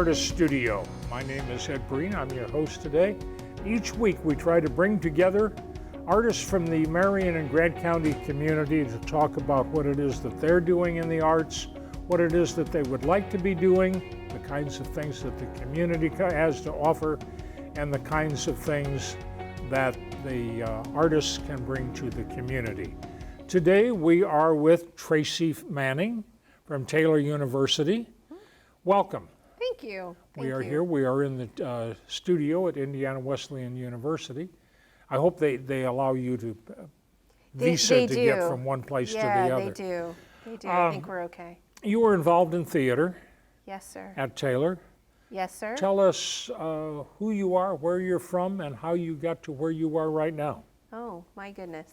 Artist Studio. My name is Ed Breen. I'm your host today. Each week we try to bring together artists from the Marion and Grant County community to talk about what it is that they're doing in the arts, what it is that they would like to be doing, the kinds of things that the community has to offer, and the kinds of things that the artists can bring to the community. Today we are with Tracy Manning from Taylor University. Welcome. Thank you. We are here. We are in the studio at Indiana Wesleyan University. I hope they allow you to visa to get from one place to the other. Yeah, they do. They do. I think we're okay. You were involved in theater. Yes, sir. At Taylor. Yes, sir. Tell us who you are, where you're from, and how you got to where you are right now. Oh, my goodness.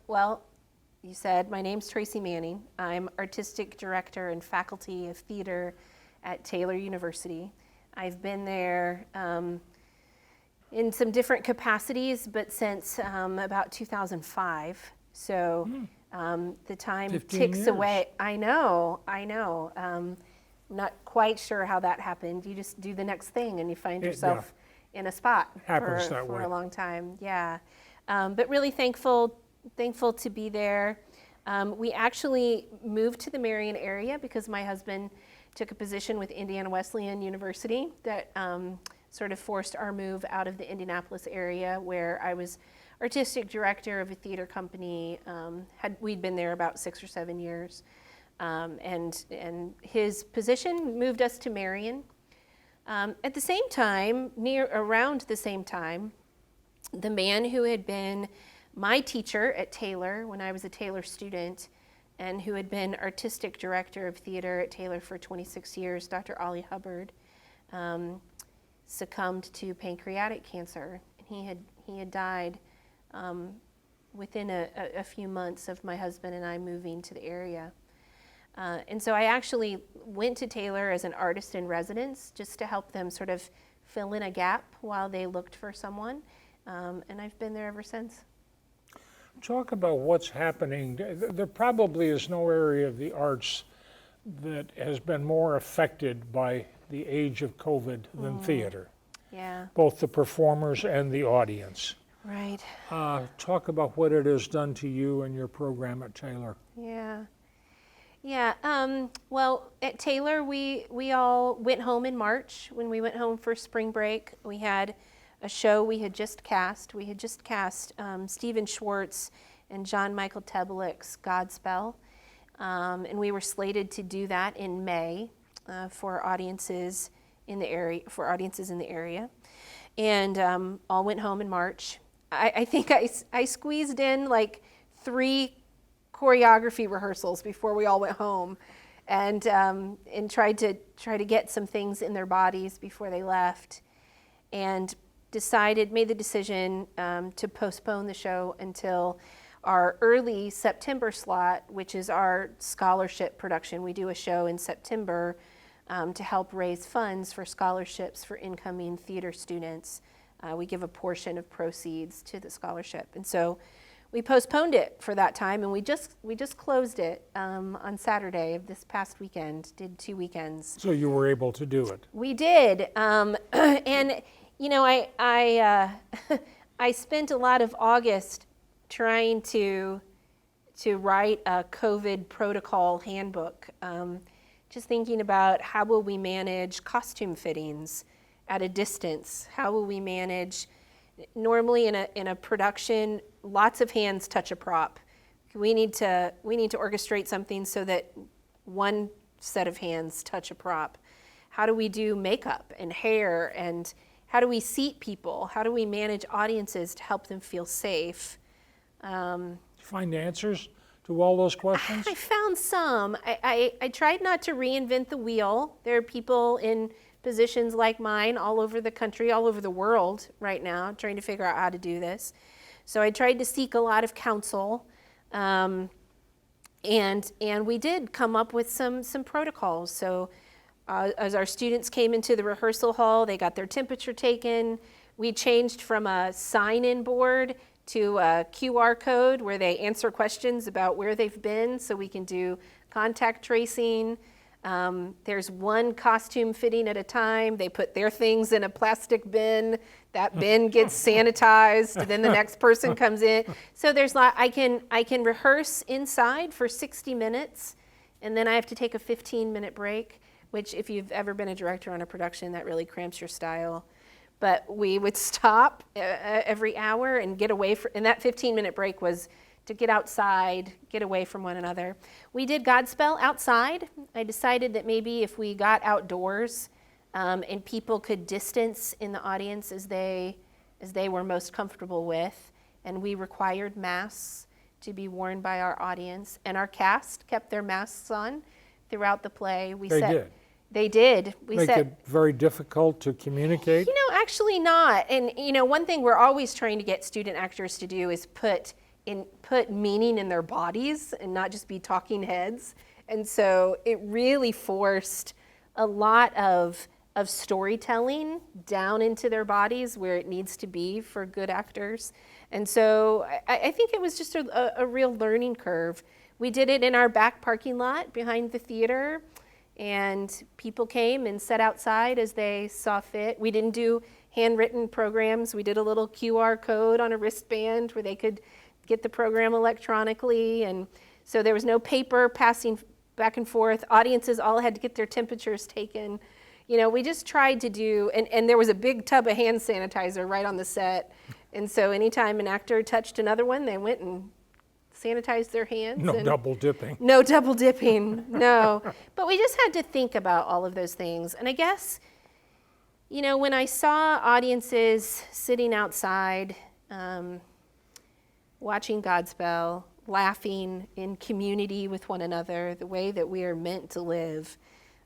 Well, you said my name's Tracy Manning. I'm artistic director and faculty of theater at Taylor University. I've been there in some different capacities, but since about 2005. So the time ticks years. away. I know. I'm not quite sure how that happened. You just do the next thing and you find yourself in a spot for a long time. Yeah. But really thankful to be there. We actually moved to the Marion area because my husband took a position with Indiana Wesleyan University that sort of forced our move out of the Indianapolis area, where I was artistic director of a theater company. We'd been there about 6 or 7 years, and his position moved us to Marion. At the same time, around the same time, the man who had been my teacher at Taylor when I was a Taylor student and who had been artistic director of theater at Taylor for 26 years, Dr. Ollie Hubbard, succumbed to pancreatic cancer. He had died within a few months of my husband and I moving to the area. And so I actually went to Taylor as an artist in residence just to help them sort of fill in a gap while they looked for someone. And I've been there ever since. Talk about what's happening. There probably is no area of the arts that has been more affected by the age of COVID than theater. Yeah. Both the performers and the audience. Right. Talk about what it has done to you and your program at Taylor. Yeah. Well, at Taylor, we all went home in March. When we went home for spring break, we had a show we had just cast. We had just cast Stephen Schwartz and John Michael Tebelik's Godspell. And we were slated to do that in May for audiences in the area. And all went home in March. I think I squeezed in like 3 choreography rehearsals before we all went home, and tried to get some things in their bodies before they left, and made the decision to postpone the show until our early September slot, which is our scholarship production. We do a show in September to help raise funds for scholarships for incoming theater students. We give a portion of proceeds to the scholarship, and so we postponed it for that time, and we just closed it on Saturday of this past weekend. Did 2 weekends. So you were able to do it. We did, and you know, I spent a lot of August trying to write a COVID protocol handbook, just thinking about how will we manage costume fittings at a distance? How will we manage? Normally in a production, lots of hands touch a prop. We need to orchestrate something so that one set of hands touch a prop. How do we do makeup and hair, and how do we seat people? How do we manage audiences to help them feel safe? Find answers to all those questions? I found some. I tried not to reinvent the wheel. There are people in positions like mine all over the country, all over the world right now, trying to figure out how to do this. So I tried to seek a lot of counsel, and we did come up with some protocols. So as our students came into the rehearsal hall, they got their temperature taken. We changed from a sign-in board to a QR code where they answer questions about where they've been, so we can do contact tracing. There's one costume fitting at a time. They put their things in a plastic bin. That bin gets sanitized. Then the next person comes in. So I can rehearse inside for 60 minutes, and then I have to take a 15-minute break, which if you've ever been a director on a production, that really cramps your style. But we would stop every hour and get away and that 15-minute break was to get outside, get away from one another. We did Godspell outside. I decided that maybe if we got outdoors and people could distance in the audience as they were most comfortable with, and we required masks to be worn by our audience, and our cast kept their masks on throughout the play. They did. Make it very difficult to communicate? Actually not. And one thing we're always trying to get student actors to do is put meaning in their bodies and not just be talking heads. And so it really forced a lot of storytelling down into their bodies where it needs to be for good actors. And so I think it was just a real learning curve. We did it in our back parking lot behind the theater, and people came and sat outside as they saw fit. We didn't do handwritten programs. We did a little QR code on a wristband where they could get the program electronically, and so there was no paper passing back and forth. Audiences all had to get their temperatures taken. We just tried to do, and there was a big tub of hand sanitizer right on the set, and so anytime an actor touched another one, they went and sanitized their hands. No double dipping. No double dipping, no. But we just had to think about all of those things. And I guess, when I saw audiences sitting outside, watching Godspell, laughing in community with one another, the way that we are meant to live,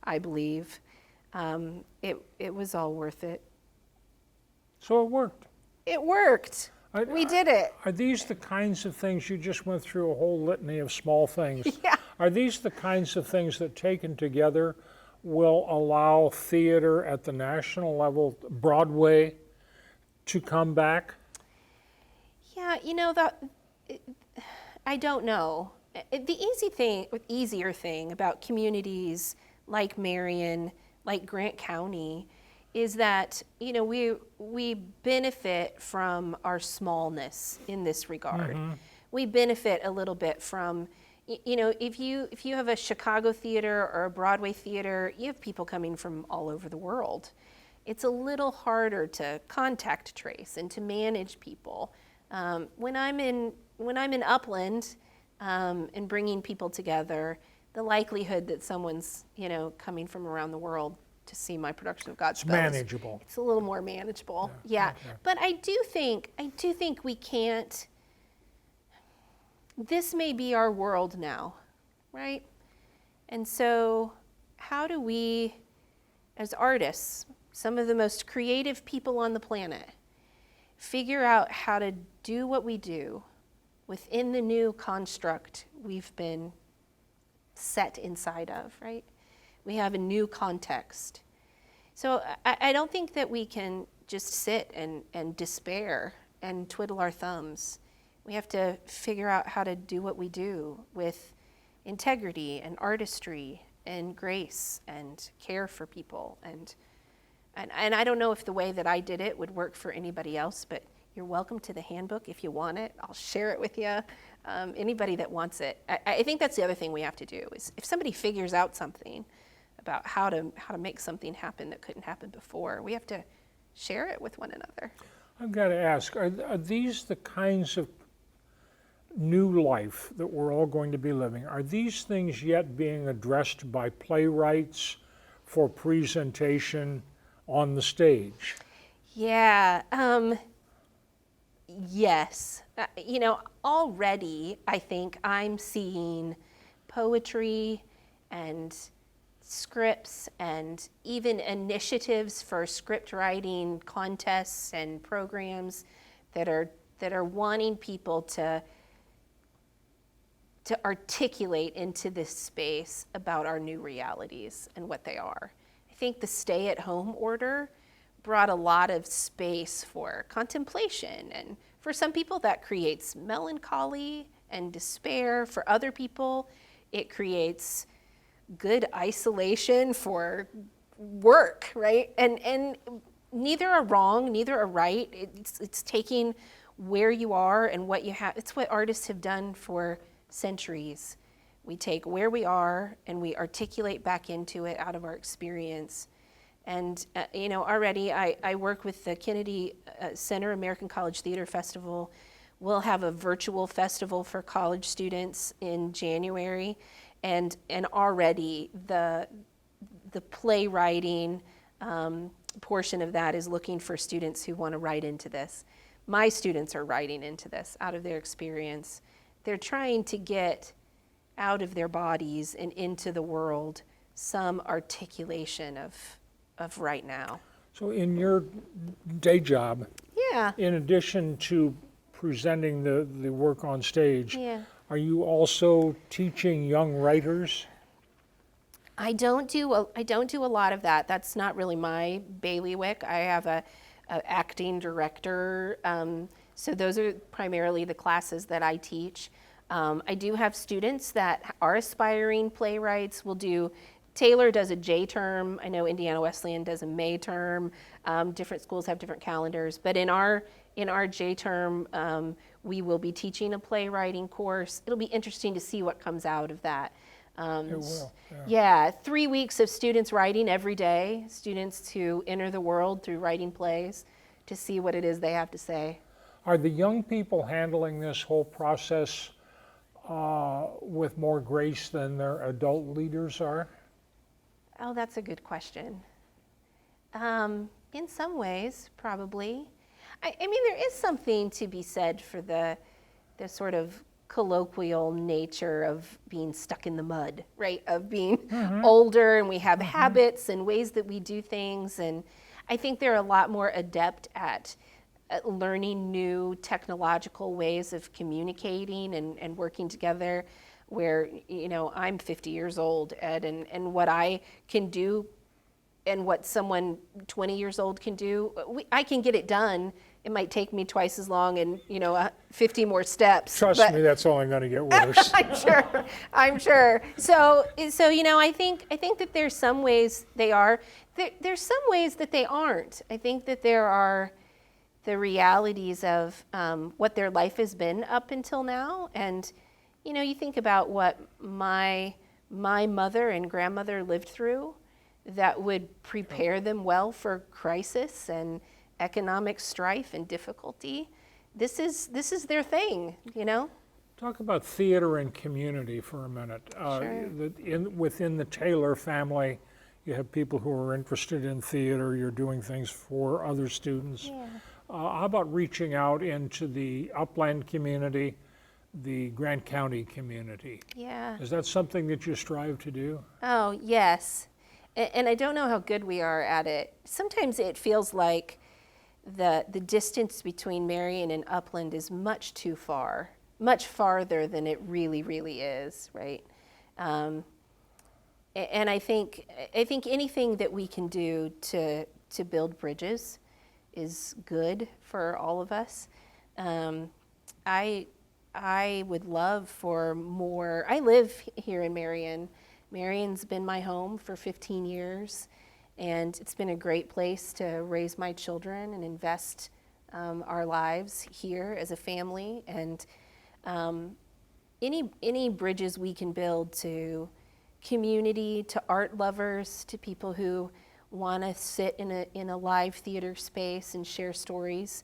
I believe, it was all worth it. So it worked. It worked. We did it. Are these the kinds of things, you just went through a whole litany of small things. Yeah. Are these the kinds of things that taken together will allow theater at the national level, Broadway, to come back? Yeah, I don't know. The easier thing about communities like Marion, like Grant County, is that we benefit from our smallness in this regard. Mm-hmm. We benefit a little bit from, if you have a Chicago theater or a Broadway theater, you have people coming from all over the world. It's a little harder to contact trace and to manage people. When I'm in Upland and bringing people together, the likelihood that someone's coming from around the world to see my production of Godspell. It's manageable. It's a little more manageable. Yeah. Okay. But I do think we can't. This may be our world now, right? And so, how do we, as artists, some of the most creative people on the planet, figure out how to do what we do within the new construct we've been set inside of, right? We have a new context. So I don't think that we can just sit and despair and twiddle our thumbs. We have to figure out how to do what we do with integrity and artistry and grace and care for people. And I don't know if the way that I did it would work for anybody else, but you're welcome to the handbook if you want it. I'll share it with you. Anybody that wants it. I think that's the other thing we have to do is if somebody figures out something about how to make something happen that couldn't happen before, we have to share it with one another. I've got to ask, are these the kinds of new life that we're all going to be living? Are these things yet being addressed by playwrights for presentation on the stage? Yeah, yes. Already I think I'm seeing poetry and scripts and even initiatives for script writing contests and programs that are wanting people to articulate into this space about our new realities and what they are. I think the stay-at-home order brought a lot of space for contemplation, and for some people that creates melancholy and despair. For other people, it creates good isolation for work, right? And neither are wrong, neither are right. It's taking where you are and what you have. It's what artists have done for centuries. We take where we are and we articulate back into it out of our experience. And, already I work with the Kennedy Center American College Theater Festival. We'll have a virtual festival for college students in January. And already the playwriting portion of that is looking for students who want to write into this. My students are writing into this out of their experience. They're trying to get out of their bodies and into the world some articulation of right now. So in your day job, Yeah. in addition to presenting the work on stage, Yeah. are you also teaching young writers? I don't do a lot of that. That's not really my bailiwick. I have a acting director, so those are primarily the classes that I teach. I do have students that are aspiring playwrights. Taylor does a J term. I know Indiana Wesleyan does a May term. Different schools have different calendars, but in our J term, we will be teaching a playwriting course. It'll be interesting to see what comes out of that. It will. Yeah, 3 weeks of students writing every day, students to enter the world through writing plays to see what it is they have to say. Are the young people handling this whole process with more grace than their adult leaders are? Oh, that's a good question. In some ways, probably. I mean, there is something to be said for the sort of colloquial nature of being stuck in the mud, right? Of being older, and we have habits and ways that we do things. And I think they're a lot more adept at learning new technological ways of communicating and working together, where, I'm 50 years old, Ed, and what I can do and what someone 20 years old can do, I can get it done. It might take me twice as long and, 50 more steps. Trust me, that's only going to get worse. I'm sure. So I think that there's some ways they are. There's some ways that they aren't. I think that there are the realities of what their life has been up until now. And, you think about what my mother and grandmother lived through that would prepare them well for crisis and economic strife and difficulty. This is their thing, Talk about theater and community for a minute. Sure. Within the Taylor family, you have people who are interested in theater. You're doing things for other students. Yeah. How about reaching out into the Upland community, the Grant County community? Yeah. Is that something that you strive to do? Oh, yes. And I don't know how good we are at it. Sometimes it feels like the distance between Marion and Upland is much too far, much farther than it really, really is, right? And I think anything that we can do to build bridges is good for all of us. I would love for more. I live here in Marion. Marion's been my home for 15 years, and it's been a great place to raise my children and invest our lives here as a family. And any bridges we can build to community, to art lovers, to people who want to sit in a live theater space and share stories,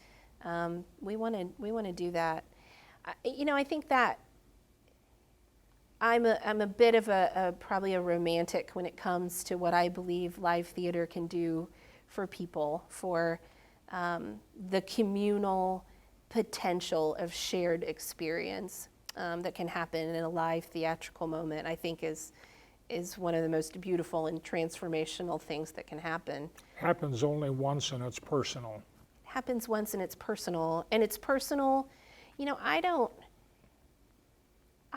we want to do that. I think that I'm a bit of probably a romantic when it comes to what I believe live theater can do for people, for the communal potential of shared experience that can happen in a live theatrical moment. I think is one of the most beautiful and transformational things that can happen. Happens only once and it's personal. Happens once and it's personal. And it's personal,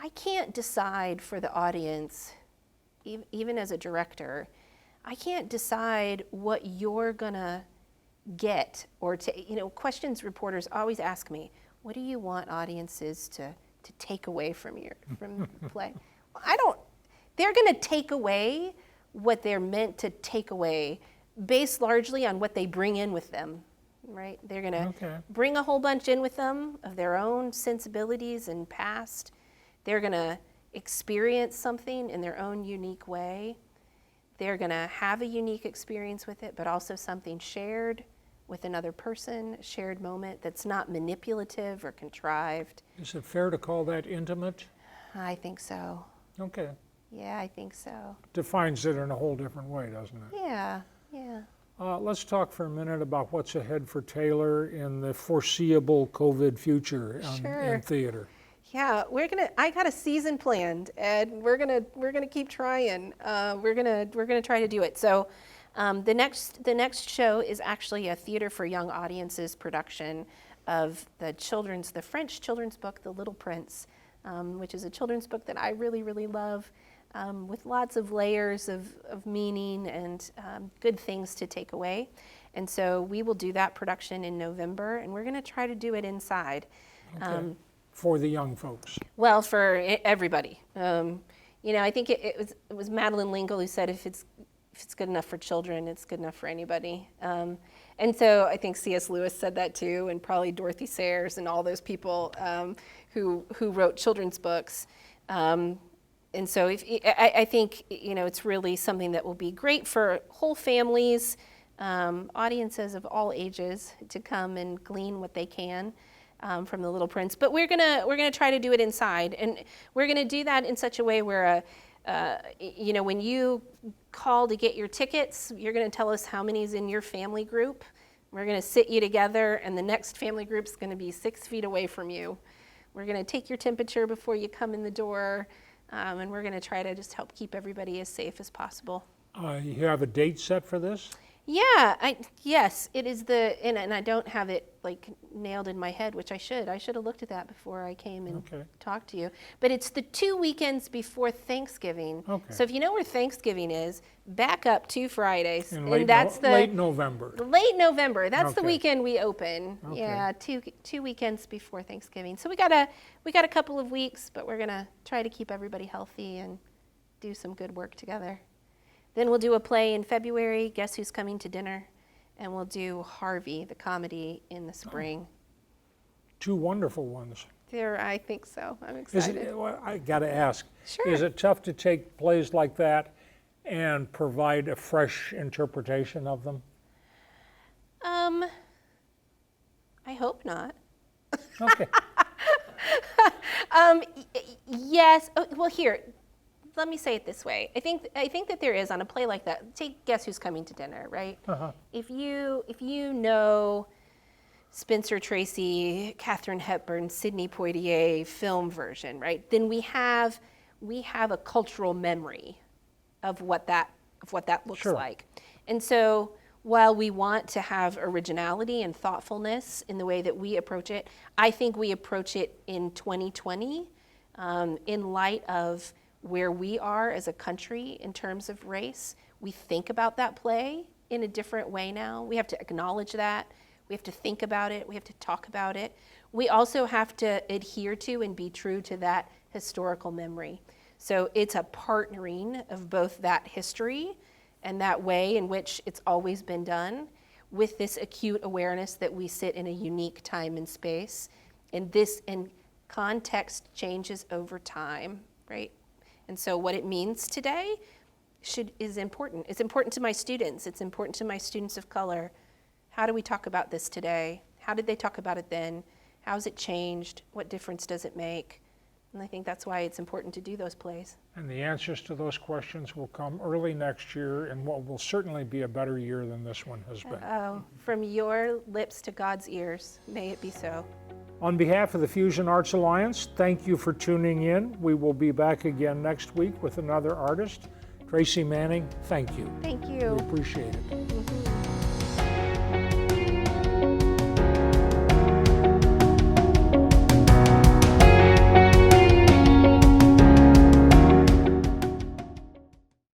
I can't decide for the audience, even as a director, I can't decide what you're gonna get or questions reporters always ask me, what do you want audiences to take away from the play? Well, they're going to take away what they're meant to take away, based largely on what they bring in with them, right? They're going to bring a whole bunch in with them of their own sensibilities and past. They're going to experience something in their own unique way. They're going to have a unique experience with it, but also something shared with another person, a shared moment that's not manipulative or contrived. Is it fair to call that intimate? I think so. Okay. Yeah, I think so. Defines it in a whole different way, doesn't it? Yeah, yeah. Let's talk for a minute about what's ahead for Taylor in the foreseeable COVID future in theater. Yeah, I got a season planned, and we're gonna keep trying. We're gonna try to do it. So, the next show is actually a Theater for Young Audiences production of the French children's book, The Little Prince, which is a children's book that I really, really love, with lots of layers of meaning and good things to take away. And so we will do that production in November, and we're gonna try to do it inside. Okay. For the young folks. Well, for everybody. I think it was Madeline Lingle who said if it's good enough for children, it's good enough for anybody. And so I think C.S. Lewis said that too, and probably Dorothy Sayers and all those people who wrote children's books. And so I think it's really something that will be great for whole families, audiences of all ages to come and glean what they can. From The Little Prince, but we're gonna try to do it inside, and we're gonna do that in such a way where, when you call to get your tickets, you're gonna tell us how many's in your family group. We're gonna sit you together, and the next family group's gonna be 6 feet away from you. We're gonna take your temperature before you come in the door, and we're gonna try to just help keep everybody as safe as possible. You have a date set for this? Yeah, yes, it is and I don't have it nailed in my head, which I should. I should have looked at that before I came and talked to you. But it's the 2 weekends before Thanksgiving. Okay. So if you know where Thanksgiving is, back up 2 Fridays, and that's late November. Late November. That's the weekend we open. Okay. Yeah, two weekends before Thanksgiving. So we got a couple of weeks, but we're gonna try to keep everybody healthy and do some good work together. Then we'll do a play in February, Guess Who's Coming to Dinner? And we'll do Harvey, the comedy, in the spring. 2 wonderful ones. I think so. I'm excited. I got to ask, sure. Is it tough to take plays like that and provide a fresh interpretation of them? I hope not. Okay. Yes. Well, here. Let me say it this way. I think that there is on a play like that. Take Guess Who's Coming to Dinner, right? Uh-huh. If you know Spencer Tracy, Katharine Hepburn, Sidney Poitier film version, right? Then we have a cultural memory of what that looks like. And so while we want to have originality and thoughtfulness in the way that we approach it, I think we approach it in 2020 in light of where we are as a country in terms of race. We think about that play in a different way now. We have to acknowledge that. We have to think about it. We have to talk about it. We also have to adhere to and be true to that historical memory. So it's a partnering of both that history and that way in which it's always been done with this acute awareness that we sit in a unique time and space. And context changes over time, right? And so what it means today is important. It's important to my students. It's important to my students of color. How do we talk about this today? How did they talk about it then? How has it changed? What difference does it make? And I think that's why it's important to do those plays. And the answers to those questions will come early next year in what will certainly be a better year than this one has been. Oh, from your lips to God's ears, may it be so. On behalf of the Fusion Arts Alliance, thank you for tuning in. We will be back again next week with another artist. Tracy Manning, thank you. Thank you. We appreciate it. Mm-hmm.